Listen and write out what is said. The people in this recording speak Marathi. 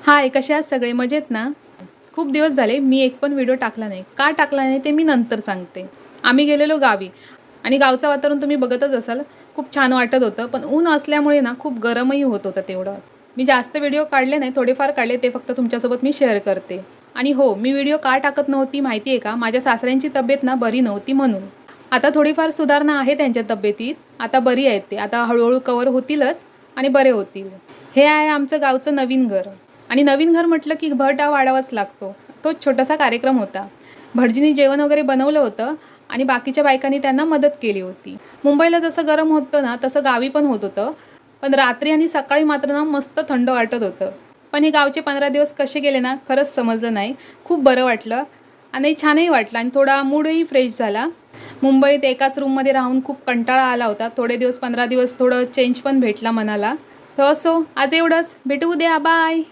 हाय, कसे आहात सगळे? मजेत ना? खूप दिवस झाले मी एक पण व्हिडिओ टाकला नाही. का टाकला नाही ते मी नंतर सांगते. आम्ही गेलेलो गावी आणि गावचं वातावरण तुम्ही बघतच असाल. खूप छान वाटत होतं. पण ऊन असल्यामुळे ना खूप गरमही होत होतं तेवढं. मी जास्त व्हिडिओ काढले नाही, थोडेफार काढले. ते फक्त तुमच्यासोबत मी शेअर करते. आणि हो, मी व्हिडिओ का टाकत नव्हती माहिती आहे का? माझ्या सासऱ्यांची तब्येत ना बरी नव्हती म्हणून. आता थोडीफार सुधारणा आहे त्यांच्या तब्येतीत. आता बरी आहेत ते. आता हळू कव्हर होतीलच आणि बरे होतील. हे आहे आमचं गावचं नवीन घर. आणि नवीन घर म्हटलं की भरटा वाढावाच लागतो. तो छोटासा कार्यक्रम होता. भटजींनी जेवण वगैरे बनवलं होतं आणि बाकीच्या बायकांनी त्यांना मदत केली होती. मुंबईला जसं गरम होतं ना तसं गावी पण होत होतं. पण रात्री आणि सकाळी मात्र ना मस्त थंड वाटत होतं. पण हे गावचे 15 दिवस कसे गेले ना खरंच समजलं नाही. खूप बरं वाटलं आणि छानही वाटलं आणि थोडा मूडही फ्रेश झाला. मुंबईत एकाच रूममध्ये राहून खूप कंटाळा आला होता. थोडे दिवस 15 दिवस थोडं चेंज पण भेटला मनाला. तर असो, आज एवढंच. भेटू उद्या. बाय.